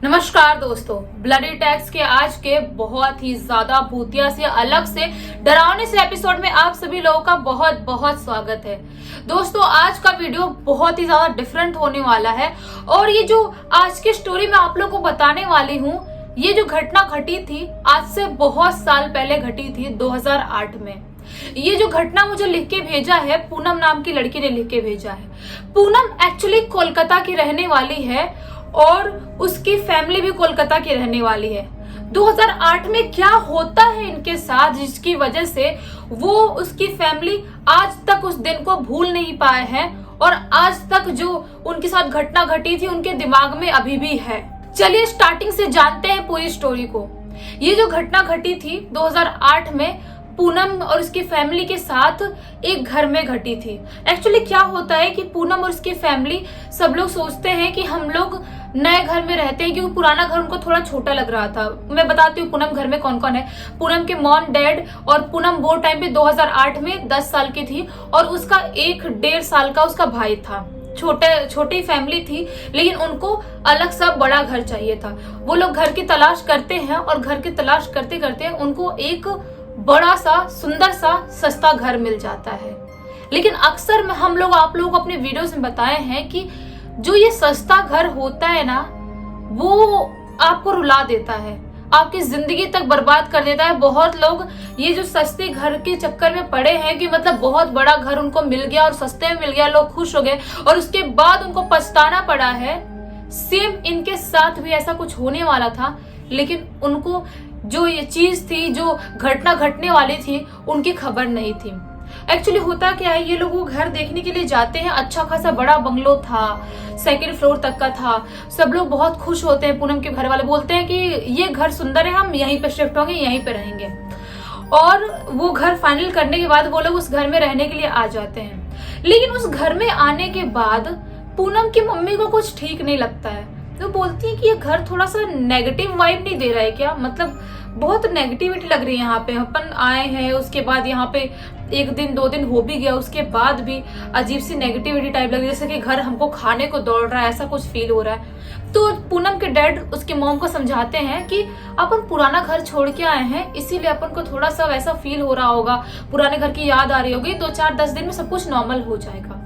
नमस्कार दोस्तों, bloody tax के आज के बहुत ही ज्यादा भूतिया से अलग से डरावने से एपिसोड में आप सभी लोगों का बहुत बहुत स्वागत है। दोस्तों, आज का वीडियो बहुत ही ज्यादा डिफरेंट होने वाला है और ये जो आज की स्टोरी मैं आप लोगों को बताने वाली हूँ, ये जो घटना घटी थी आज से बहुत साल पहले घटी थी 2008 में। ये जो घटना मुझे लिख के भेजा है, पूनम नाम की लड़की ने लिख के भेजा है। पूनम एक्चुअली कोलकाता की रहने वाली है और उसकी फैमिली भी कोलकाता की रहने वाली है। 2008 में क्या होता है इनके साथ जिसकी वजह से वो उसकी फैमिली आज तक उस दिन को भूल नहीं पाए हैं और आज तक जो उनके साथ घटना घटी थी उनके दिमाग में अभी भी है। चलिए स्टार्टिंग से जानते हैं पूरी स्टोरी को। ये जो घटना घटी थी 2008 में पूनम और उसकी फैमिली के साथ एक घर में घटी थी। एक्चुअली क्या होता है कि पूनम और उसकी फैमिली सब लोग सोचते हैं कि हम लोग नए घर में रहते हैं क्योंकि पुराना घर उनको थोड़ा छोटा लग रहा था। मैं बताती हूँ पूनम घर में कौन कौन है। पूनम के मॉम डैड और पूनम वो टाइम पे 2008 में 10 साल की थी और उसका 1-1.5 साल का उसका भाई था। छोटी फैमिली थी लेकिन उनको अलग सा बड़ा घर चाहिए था। वो लोग घर की तलाश करते हैं और घर की तलाश करते करते उनको एक बड़ा सा सुंदर सा सस्ता घर मिल जाता है। लेकिन अक्सर हम लोग आप लोगों को अपने वीडियोस में बताए हैं कि जो ये सस्ता घर होता है ना, वो आपको रुला देता है, आपकी जिंदगी तक बर्बाद कर देता है। बहुत लोग ये जो सस्ते घर के चक्कर में पड़े हैं कि मतलब बहुत बड़ा घर उनको मिल गया और सस्ते में मिल गया, लोग खुश हो गए और उसके बाद उनको पछताना पड़ा है। सेम इनके साथ भी ऐसा कुछ होने वाला था, लेकिन उनको जो ये चीज थी, जो घटना घटने वाली थी, उनकी खबर नहीं थी। एक्चुअली होता क्या है, ये लोग वो घर देखने के लिए जाते हैं। अच्छा खासा बड़ा बंगलो था, 2nd फ्लोर तक का था। सब लोग बहुत खुश होते हैं। पूनम के घर वाले बोलते हैं कि ये घर सुंदर है, हम यहीं पे शिफ्ट होंगे, यहीं पे रहेंगे। और वो घर फाइनल करने के बाद वो लोग उस घर में रहने के लिए आ जाते हैं। लेकिन उस घर में आने के बाद पूनम की मम्मी को कुछ ठीक नहीं लगता है। तो बोलती है कि ये घर थोड़ा सा नेगेटिव वाइब नहीं दे रहा है क्या, मतलब बहुत नेगेटिविटी लग रही है यहाँ पे। अपन आए हैं, उसके बाद यहाँ पे 1 दिन 2 दिन हो भी गया, उसके बाद भी अजीब सी नेगेटिविटी टाइप लग रही है, जैसे कि घर हमको खाने को दौड़ रहा है, ऐसा कुछ फील हो रहा है। तो पूनम के डैड उसके मॉम को समझाते हैं कि अपन पुराना घर छोड़ के आए हैं, इसीलिए अपन को थोड़ा सा वैसा फील हो रहा होगा, पुराने घर की याद आ रही होगी। 2-4-10 दिन में सब कुछ नॉर्मल हो जाएगा।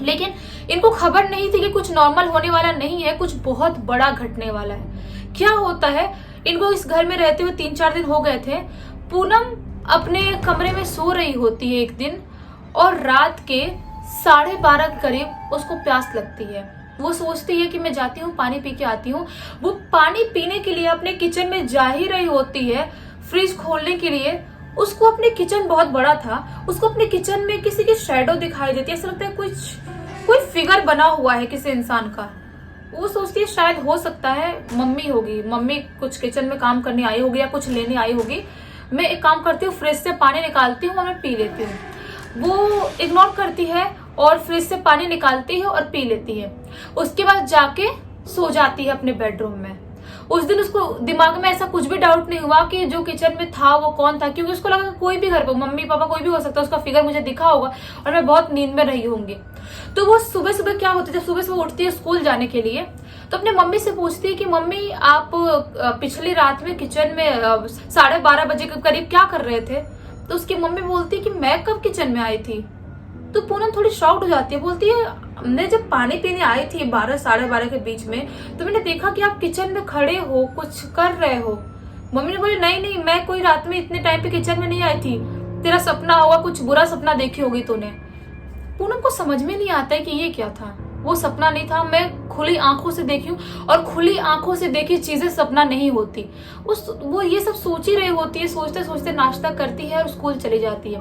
लेकिन इनको खबर नहीं थी कि कुछ नॉर्मल होने वाला नहीं है, कुछ बहुत बड़ा घटने वाला है। क्या होता है, इनको इस घर में रहते हुए 3-4 दिन हो गए थे। पूनम अपने कमरे में सो रही होती है एक दिन और रात के 12:30 के करीब उसको प्यास लगती है। वो सोचती है कि मैं जाती हूँ पानी पी के आती हूँ। वो पानी पीने के लिए अपने किचन में जा ही रही होती है, फ्रिज खोलने के लिए। उसको अपने किचन बहुत बड़ा था, उसको अपने किचन में किसी की शैडो दिखाई देती है। ऐसा लगता है कोई फिगर बना हुआ है किसी इंसान का। वो सोचती है शायद हो सकता है मम्मी होगी, मम्मी कुछ किचन में काम करने आई होगी या कुछ लेने आई होगी। मैं एक काम करती हूँ, फ्रिज से पानी निकालती हूँ और मैं पी लेती हूँ। वो इग्नोर करती है और फ्रिज से पानी निकालती है और पी लेती है। उसके बाद जाके सो जाती है अपने बेडरूम में। उस दिन उसको दिमाग में ऐसा कुछ भी डाउट नहीं हुआ कि जो किचन में था वो कौन था, क्योंकि उसको लगा कोई भी घर पे, मम्मी पापा कोई भी हो सकता है, उसका फिगर मुझे दिखा होगा और मैं बहुत नींद में रही होंगी। तो वो सुबह सुबह क्या होता है, जब सुबह सुबह उठती है स्कूल जाने के लिए, तो अपने मम्मी से पूछती है कि मम्मी आप पिछली रात में किचन में 12:30 बजे के करीब क्या कर रहे थे। तो उसकी मम्मी बोलती है कि मैं कब किचन में आई थी। तो पूनम थोड़ी शॉक्ड हो जाती है, बोलती है मैं जब पानी पीने आई थी 12-12:30 के बीच में, तो मैंने देखा कि आप किचन में खड़े हो, कुछ कर रहे हो। मम्मी ने बोली नहीं, मैं कोई रात में इतने टाइम पे किचन में नहीं आई थी, तेरा सपना होगा, कुछ बुरा सपना देखी होगी तूने। पूनम को समझ में नहीं आता है कि ये क्या था। वो सपना नहीं था, मैं खुली आंखों से देखी हूँ और खुली आंखों से देखी चीजें सपना नहीं होती। वो ये सब सोच ही रही होती है। सोचते सोचते नाश्ता करती है और स्कूल चली जाती है।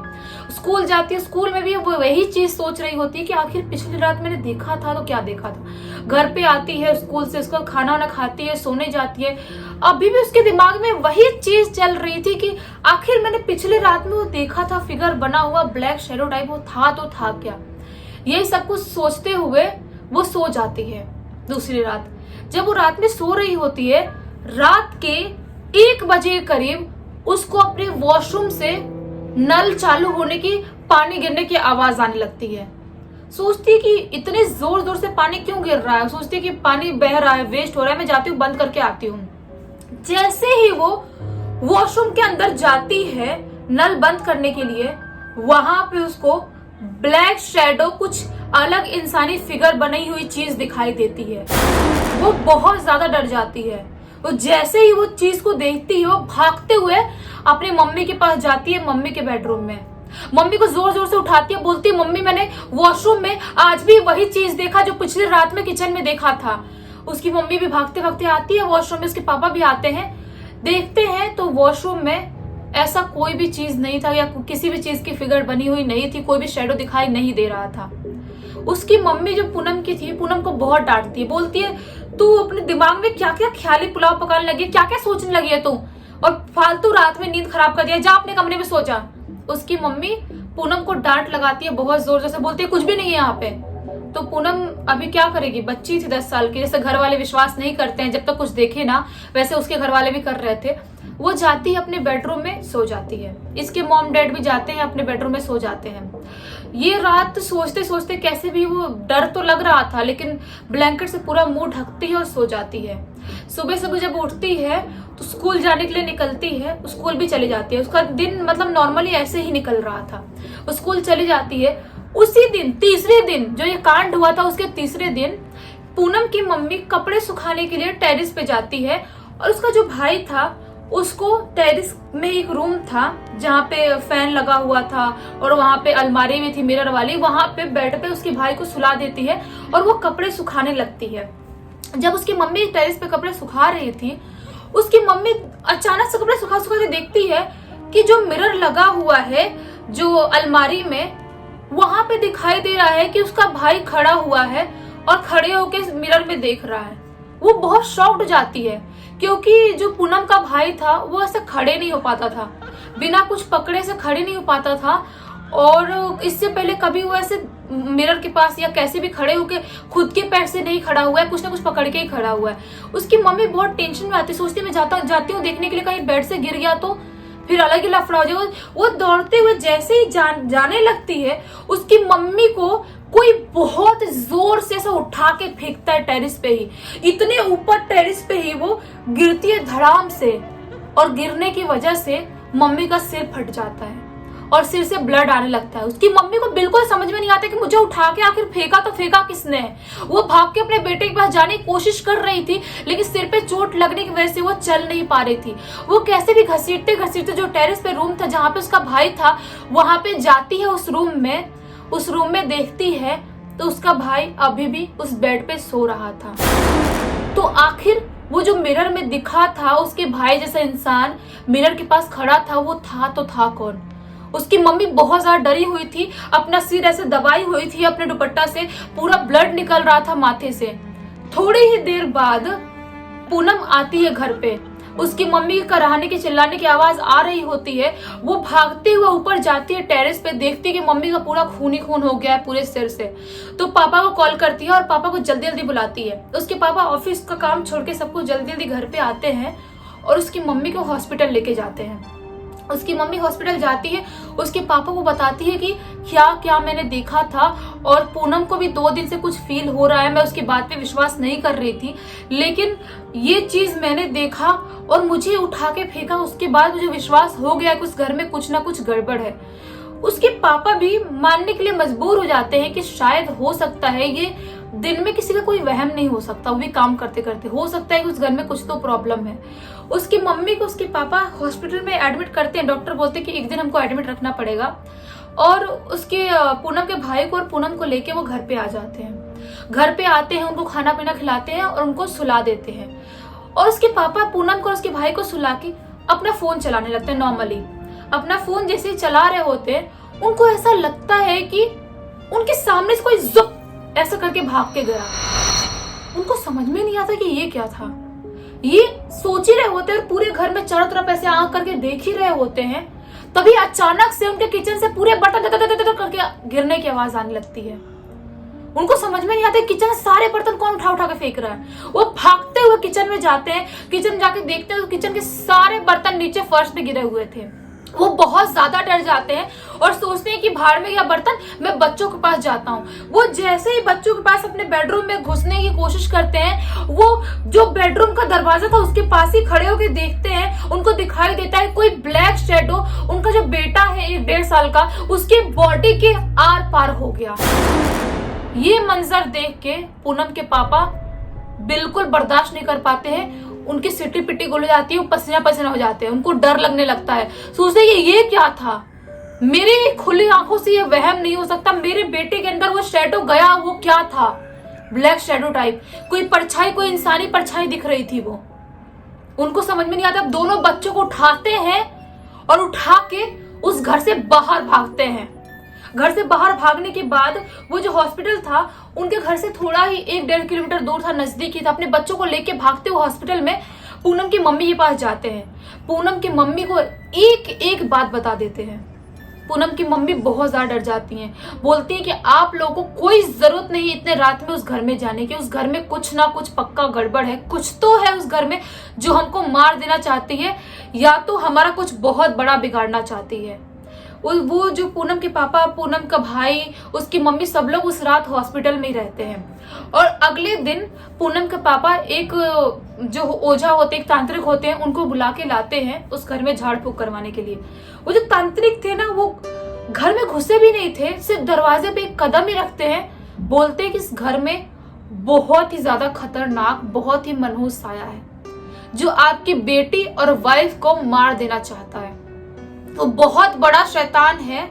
स्कूल जाती है, स्कूल में भी वो वही चीज सोच रही होती है कि आखिर पिछली रात मैंने देखा था तो क्या देखा था। घर पे आती है स्कूल से, उसको खाना वाना खाती है, सोने जाती है। अभी भी उसके दिमाग में वही चीज चल रही थी कि आखिर मैंने पिछली रात में वो देखा था, फिगर बना हुआ ब्लैक शैडो टाइप, वो था तो था क्या। यही सब कुछ सोचते हुए वो सो जाती है। दूसरी रात जब वो रात में सो रही होती है, रात के 1 बजे के करीब उसको अपने वॉशरूम से नल चालू होने की, पानी गिरने की आवाज आने लगती है। सोचती है कि इतने जोर जोर से पानी क्यों गिर रहा है, सोचती है कि पानी बह रहा है, वेस्ट हो रहा है, मैं जाती हूँ बंद करके आती हूँ। जैसे ही वो वॉशरूम के अंदर जाती है नल बंद करने के लिए, वहां पे उसको ब्लैक शैडो, कुछ अलग इंसानी फिगर बनी हुई चीज दिखाई देती है। वो बहुत ज्यादा डर जाती है। वो जैसे ही वो चीज को देखती है, वो भागते हुए अपनी मम्मी के पास जाती है, मम्मी के बेडरूम में मम्मी को जोर जोर से उठाती है, बोलती है मम्मी मैंने वॉशरूम में आज भी वही चीज देखा जो पिछली रात में किचन में देखा था। उसकी मम्मी भी भागते भागते आती है वॉशरूम में, उसके पापा भी आते हैं, देखते हैं तो वॉशरूम में ऐसा कोई भी चीज नहीं था या किसी भी चीज की फिगर बनी हुई नहीं थी, कोई भी शैडो दिखाई नहीं दे रहा था। उसकी मम्मी जो पूनम की थी, पूनम को बहुत डांटती है, बोलती है तू अपने दिमाग में क्या क्या ख्याली पुलाव पकाने लगी है, क्या क्या सोचने लगी है तू, और फालतू रात में नींद खराब कर दिया, जा अपने कमरे में सो जा। उसकी मम्मी पूनम को डांट लगाती है, बहुत जोर जोर से बोलती है कुछ भी नहीं है यहाँ पे। तो पूनम अभी क्या करेगी, बच्ची थी 10 साल की, जैसे घर वाले विश्वास नहीं करते हैं जब तक कुछ देखे ना, वैसे उसके घर वाले भी कर रहे थे। वो जाती है अपने बेडरूम में सो जाती है, इसके मॉम डैड भी जाते हैं अपने बेडरूम में सो जाते हैं। ये रात सोचते सोचते कैसे भी, वो डर तो लग रहा था लेकिन ब्लैंकेट से पूरा मुंह ढकती है और सो जाती है। सुबह सुबह जब उठती है तो स्कूल जाने के लिए निकलती है, स्कूल भी चली जाती है। उसका दिन मतलब नॉर्मली ऐसे ही निकल रहा था, वो स्कूल चली जाती है। उसी दिन, तीसरे दिन, जो ये कांड हुआ था उसके तीसरे दिन, पूनम की मम्मी कपड़े सुखाने के लिए टेरिस पे जाती है, और उसका जो भाई था उसको टेरिस में एक रूम था जहाँ पे फैन लगा हुआ था और वहां पे अलमारी भी थी मिरर वाली, वहां पे बेड पे उसके भाई को सुला देती है और वो कपड़े सुखाने लगती है। जब उसकी मम्मी टेरिस पे कपड़े सुखा रही थी, उसकी मम्मी अचानक से कपड़े सुखा सुखा के देखती है कि जो मिरर लगा हुआ है जो अलमारी में, वहां पे दिखाई दे रहा है कि उसका भाई खड़ा हुआ है और खड़े होकर मिरर में देख रहा है। वो बहुत शॉक्ड हो जाती है क्योंकि जो पूनम का भाई था वो ऐसे खड़े नहीं हो पाता था, बिना कुछ पकड़े से खड़े नहीं हो पाता था, और इससे पहले कभी वो ऐसे मिरर के पास या कैसे भी खड़े होके खुद के पैर से नहीं खड़ा हुआ है, कुछ ना कुछ पकड़ के ही खड़ा हुआ है। उसकी मम्मी बहुत टेंशन में आती, सोचती मैं जाती हूँ देखने के लिए, कहीं बेड से गिर गया तो फिर अलग ही लफड़ा हो जाएगा। वो दौड़ते हुए जैसे ही जाने लगती है, उसकी मम्मी को कोई बहुत जोर से ऐसा उठा के फेंकता है टेरिस पे ही, इतने ऊपर टेरिस पे ही वो गिरती है धड़ाम से, और गिरने की वजह से मम्मी का सिर फट जाता है और सिर से ब्लड आने लगता है। उसकी मम्मी को बिल्कुल समझ में नहीं आता कि मुझे उठा के आखिर फेंका तो फेंका किसने है। वो भाग के अपने बेटे के पास जाने की कोशिश कर रही थी लेकिन सिर पे चोट लगने की वजह से वो चल नहीं पा रही थी। वो कैसे भी घसीटते घसीटते जो टेरिस पे रूम था जहाँ पे उसका भाई था, वहां पे जाती है उस रूम में देखती है तो उसका भाई अभी भी उस बेड पे सो रहा था। तो आखिर वो जो मिरर में दिखा था उसके भाई जैसा इंसान मिरर के पास खड़ा था, वो था कौन? उसकी मम्मी बहुत ज्यादा डरी हुई थी, अपना सिर ऐसे दबाई हुई थी अपने दुपट्टा से, पूरा ब्लड निकल रहा था माथे से। थोड़ी ही देर बाद पूनम आती है घर पे, उसकी मम्मी के कराहने की चिल्लाने की आवाज आ रही होती है। वो भागते हुए ऊपर जाती है टेरेस पे, देखती है कि मम्मी का पूरा खून ही खून हो गया है पूरे सिर से। तो पापा को कॉल करती है और पापा को जल्दी जल्दी बुलाती है। उसके पापा ऑफिस का काम छोड़ के सबको जल्दी जल्दी घर पे आते हैं और उसकी मम्मी को हॉस्पिटल लेके जाते हैं। उसकी मम्मी हॉस्पिटल जाती है, उसके पापा को बताती है कि क्या क्या मैंने देखा था, और पूनम को भी 2 दिन से कुछ फील हो रहा है। मैं उसकी बात पे विश्वास नहीं कर रही थी, लेकिन ये चीज मैंने देखा और मुझे उठा के फेंका, उसके बाद मुझे विश्वास हो गया कि उस घर में कुछ ना कुछ गड़बड़ है। उसके पापा भी मानने के लिए मजबूर हो जाते हैं कि शायद हो सकता है ये दिन में किसी का कोई वहम नहीं हो सकता, वो भी काम करते करते हो सकता है कि उस घर में कुछ तो प्रॉब्लम है। उसकी मम्मी को उसके पापा हॉस्पिटल में एडमिट करते हैं। डॉक्टर बोलते हैं कि एक दिन हमको एडमिट रखना पड़ेगा, और उसके पूनम के भाई को और पूनम को लेके वो घर पे आ जाते हैं। घर पे आते हैं, उनको खाना पीना खिलाते हैं और उनको सुला देते हैं। और उसके पापा पूनम को और उसके भाई को सुला के अपना फोन चलाने लगते हैं। नॉर्मली अपना फोन जैसे ही चला रहे होते हैं, उनको ऐसा लगता है कि उनके सामने से कोई जुप ऐसा करके भाग के गया। उनको समझ में नहीं आता कि ये क्या था। ये सोच ही रहे होते हैं और पूरे घर में चारों तरफ ऐसे आंख करके देख ही रहे होते हैं, तभी अचानक से उनके किचन से पूरे बर्तन करके गिरने की आवाज आने लगती है। उनको समझ में नहीं आता किचन से सारे बर्तन कौन उठा उठा के फेंक रहा है। वो भागते हुए किचन में जाते हैं, किचन जाके देखते हैं तो किचन के सारे बर्तन नीचे फर्श पे गिरे हुए थे। वो बहुत ज्यादा डर जाते हैं और सोचते हैं कि भाड़ में या बर्तन, मैं बच्चों के पास जाता हूँ। वो जैसे ही बच्चों के पास अपने बेडरूम में घुसने की कोशिश करते हैं, वो जो बेडरूम का दरवाजा था उसके पास ही खड़े होकर देखते हैं, उनको दिखाई देता है कोई ब्लैक शैडो उनका जो बेटा है 1-1.5 साल का, उसके बॉडी के आर पार हो गया। ये मंजर देख के पूनम के पापा बिल्कुल बर्दाश्त नहीं कर पाते हैं, उनकी सिटी पिटी गुल जाती है, वो पसीना पसीना हो जाते हैं, उनको डर लगने लगता है। सोचते हैं ये क्या था, मेरी खुली आंखों से ये वहम नहीं हो सकता, मेरे बेटे के अंदर वो शैडो गया, वो क्या था, ब्लैक शैडो टाइप कोई परछाई, कोई इंसानी परछाई दिख रही थी। वो उनको समझ में नहीं आता। दोनों बच्चों को उठाते हैं और उठा के उस घर से बाहर भागते हैं। घर से बाहर भागने के बाद वो जो हॉस्पिटल था उनके घर से थोड़ा ही 1-1.5 किलोमीटर दूर था, नजदीक ही था। अपने बच्चों को लेके भागते हुए हॉस्पिटल में पूनम की मम्मी के पास जाते हैं। पूनम की मम्मी को एक एक बात बता देते हैं। पूनम की मम्मी बहुत ज्यादा डर जाती हैं, बोलती हैं कि आप लोगों को कोई जरूरत नहीं इतने रात में उस घर में जाने की, उस घर में कुछ ना कुछ पक्का गड़बड़ है, कुछ तो है उस घर में जो हमको मार देना चाहती है या तो हमारा कुछ बहुत बड़ा बिगाड़ना चाहती है। वो जो पूनम के पापा, पूनम का भाई, उसकी मम्मी, सब लोग उस रात हॉस्पिटल में ही रहते हैं। और अगले दिन पूनम के पापा एक जो ओझा होते, एक तांत्रिक होते हैं, उनको बुला के लाते हैं उस घर में झाड़ फूक करवाने के लिए। वो जो तांत्रिक थे ना, वो घर में घुसे भी नहीं थे, सिर्फ दरवाजे पे एक कदम ही रखते हैं। बोलते हैं कि इस घर में बहुत ही ज्यादा खतरनाक, बहुत ही मनहूस साया है जो आपकी बेटी और वाइफ को मार देना चाहता है। वो बहुत बड़ा शैतान है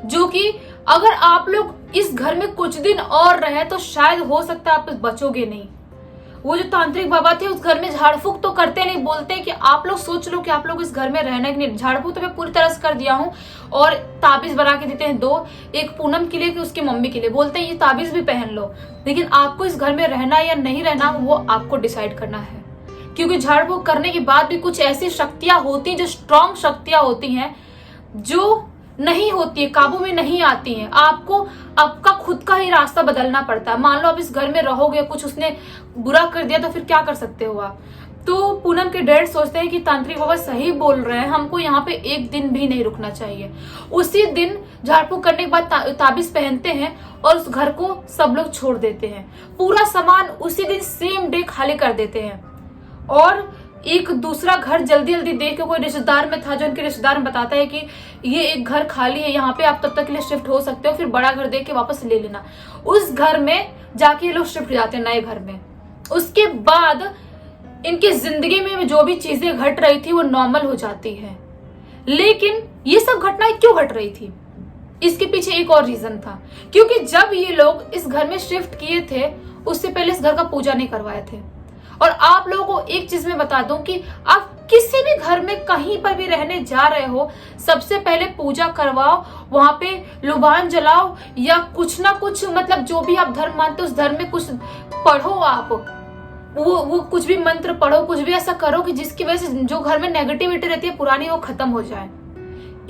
जो कि अगर आप लोग इस घर में कुछ दिन और रहे तो शायद हो सकता है आप बचोगे नहीं। वो जो तांत्रिक बाबा थे उस घर में झाड़ फूक तो करते नहीं, बोलते कि आप लोग सोच लो कि आप लोग इस घर में रहना कि नहीं। झाड़ फूक तो मैं पूरी तरह से कर दिया हूँ और ताबीज बना के देते हैं 2, एक पूनम के लिए कि उसकी मम्मी के लिए। बोलते हैं ये ताबीज भी पहन लो, लेकिन आपको इस घर में रहना या नहीं रहना वो आपको डिसाइड करना है। क्योंकि झाड़ फूक करने के बाद भी कुछ ऐसी शक्तियां होती हैं, जो स्ट्रॉन्ग शक्तियां होती हैं, जो नहीं होती है, काबू में नहीं आती हैं। आपको आपका खुद का ही रास्ता बदलना पड़ता है। मान लो आप इस घर में रहोगे, कुछ उसने बुरा कर दिया तो फिर क्या कर सकते हो आप। तो पूनम के डैड सोचते हैं कि तांत्रिक बाबा सही बोल रहे हैं, हमको यहाँ पे एक दिन भी नहीं रुकना चाहिए। उसी दिन झाड़ फूक करने के बाद ताबीज पहनते हैं और उस घर को सब लोग छोड़ देते हैं। पूरा सामान उसी दिन सेम डे खाली कर देते हैं और एक दूसरा घर जल्दी जल्दी देख के, कोई रिश्तेदार में था जो उनके रिश्तेदार में बताता है कि ये एक घर खाली है, यहाँ पे आप तब तक के लिए शिफ्ट हो सकते हो, फिर बड़ा घर देख के वापस ले लेना। उस घर में जाके ये लोग शिफ्ट हो जाते हैं, नए घर में। उसके बाद इनकी जिंदगी में जो भी चीजें घट रही थी वो नॉर्मल हो जाती है। लेकिन ये सब घटनाएं क्यों घट रही थी, इसके पीछे एक और रीजन था। क्योंकि जब ये लोग इस घर में शिफ्ट किए थे उससे पहले इस घर का पूजा नहीं करवाए थे। और आप लोगों को एक चीज मैं बता दूं कि आप किसी भी घर में कहीं पर भी रहने जा रहे हो, सबसे पहले पूजा करवाओ, वहां पे लुबान जलाओ या कुछ ना कुछ, मतलब जो भी आप धर्म मानते हो उस धर्म में कुछ पढ़ो। आप वो कुछ भी मंत्र पढ़ो, कुछ भी ऐसा करो कि जिसकी वजह से जो घर में नेगेटिविटी रहती है पुरानी, वो खत्म हो जाए।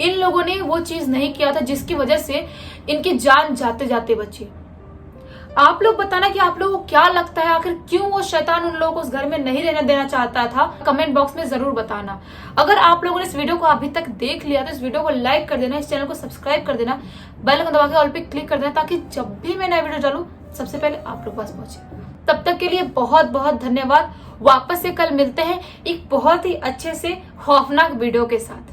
इन लोगों ने वो चीज नहीं किया था, जिसकी वजह से इनकी जान जाते जाते बची। आप लोग बताना कि आप लोगों को क्या लगता है, आखिर क्यों वो शैतान उन लोगों को उस घर में नहीं रहने देना चाहता था। कमेंट बॉक्स में जरूर बताना। अगर आप लोगों ने इस वीडियो को अभी तक देख लिया तो इस वीडियो को लाइक कर देना, इस चैनल को सब्सक्राइब कर देना, बेल आइकन दबा के ऑल पे क्लिक कर देना, ताकि जब भी मैं नया वीडियो डालूं सबसे पहले आप लोग पास पहुंचे। तब तक के लिए बहुत बहुत धन्यवाद। वापस से कल मिलते हैं एक बहुत ही अच्छे से खौफनाक वीडियो के साथ।